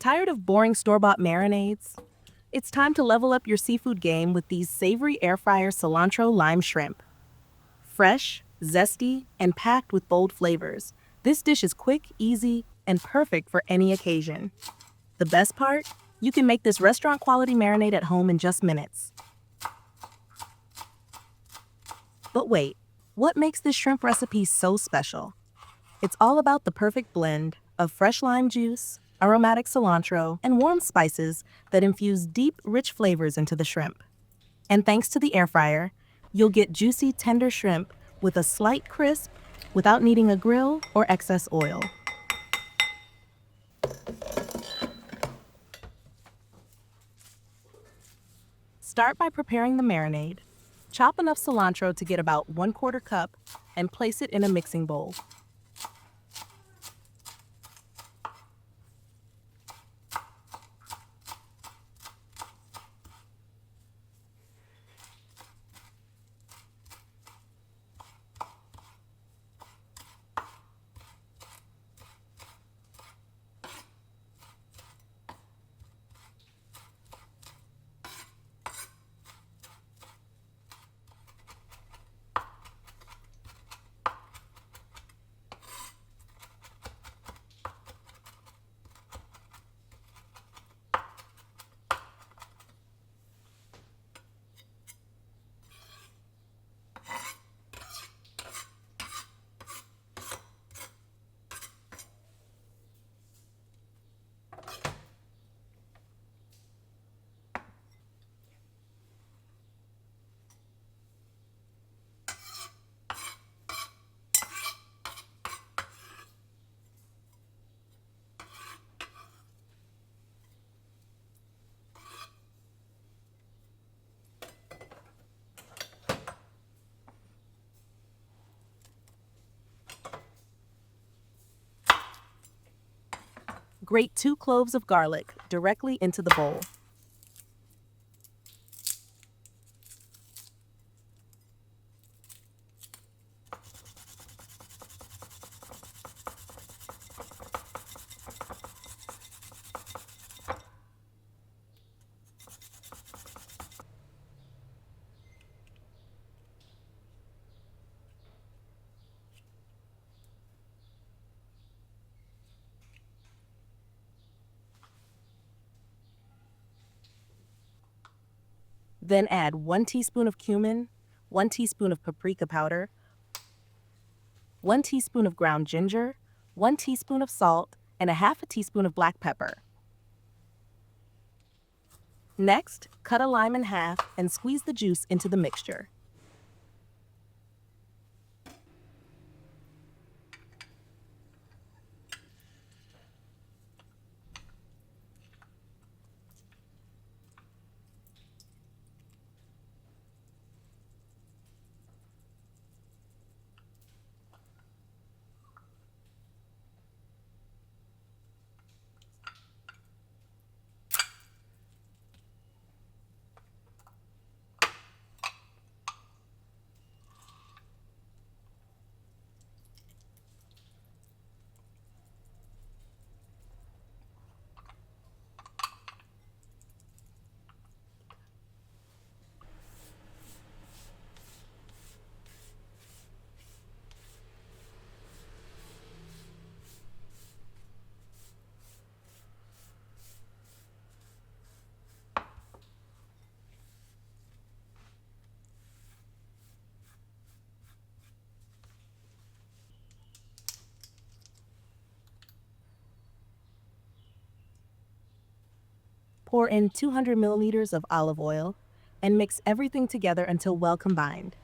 Tired of boring store-bought marinades? It's time to level up your seafood game with these savory air-fryer cilantro lime shrimp. Fresh, zesty, and packed with bold flavors, this dish is quick, easy, and perfect for any occasion. The best part? You can make this restaurant-quality marinade at home in just minutes. But wait, what makes this shrimp recipe so special? It's all about the perfect blend of fresh lime juice, aromatic cilantro, and warm spices that infuse deep, rich flavors into the shrimp. And thanks to the air fryer, you'll get juicy, tender shrimp with a slight crisp without needing a grill or excess oil. Start by preparing the marinade. Chop enough cilantro to get about 1/4 cup and place it in a mixing bowl. Grate 2 cloves of garlic directly into the bowl. Then add 1 teaspoon of cumin, 1 teaspoon of paprika powder, 1 teaspoon of ground ginger, 1 teaspoon of salt, and 1/2 teaspoon of black pepper. Next, cut a lime in half and squeeze the juice into the mixture. Pour in 200 milliliters of olive oil and mix everything together until well combined.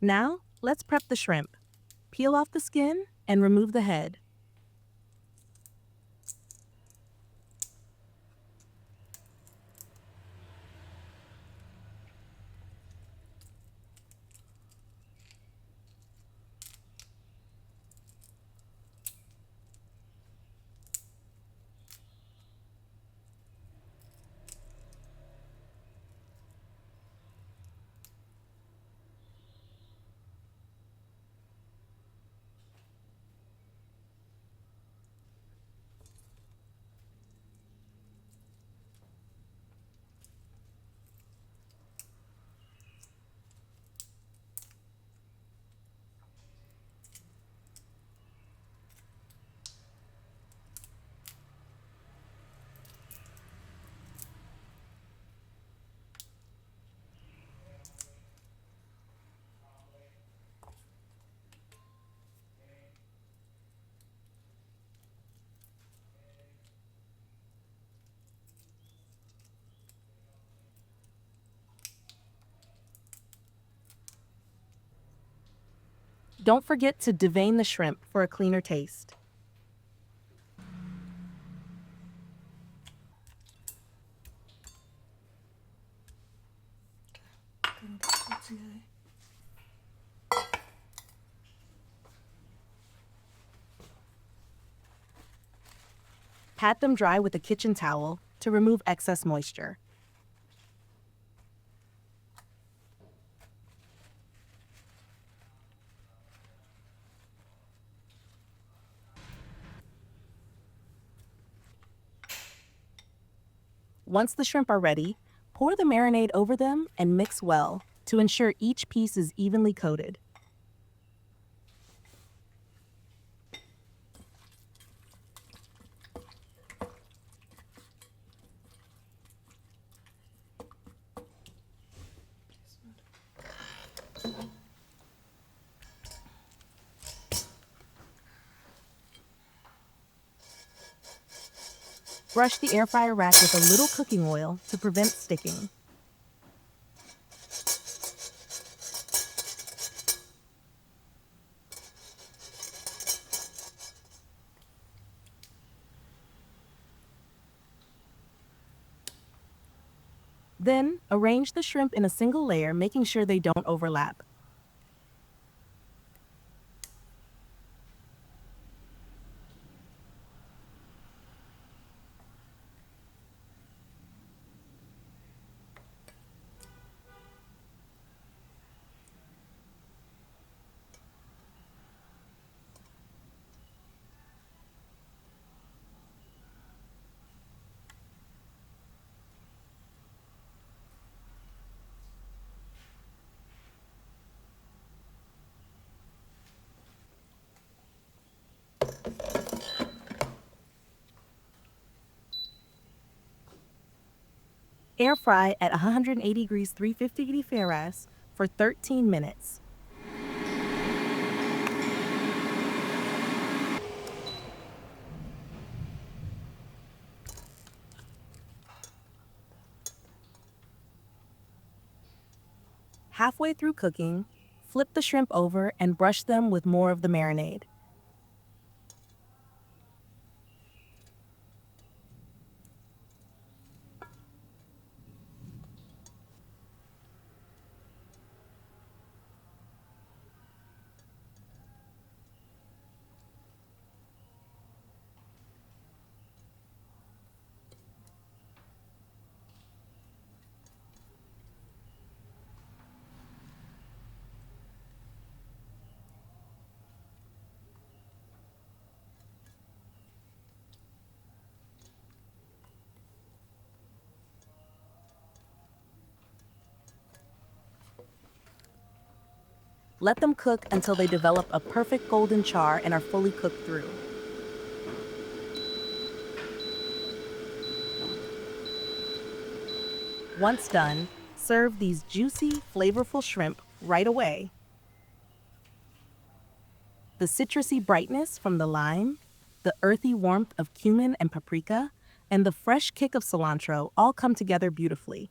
Now, let's prep the shrimp. Peel off the skin and remove the head. Don't forget to devein the shrimp for a cleaner taste. Pat them dry with a kitchen towel to remove excess moisture. Once the shrimp are ready, pour the marinade over them and mix well to ensure each piece is evenly coated. Brush the air fryer rack with a little cooking oil to prevent sticking. Then, arrange the shrimp in a single layer, making sure they don't overlap. Air fry at 180 degrees 350 Fahrenheit for 13 minutes. Halfway through cooking, flip the shrimp over and brush them with more of the marinade. Let them cook until they develop a perfect golden char and are fully cooked through. Once done, serve these juicy, flavorful shrimp right away. The citrusy brightness from the lime, the earthy warmth of cumin and paprika, and the fresh kick of cilantro all come together beautifully.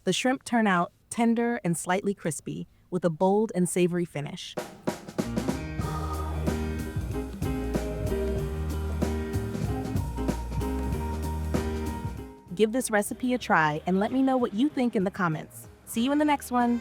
The shrimp turn out tender and slightly crispy, with a bold and savory finish. Give this recipe a try and let me know what you think in the comments. See you in the next one.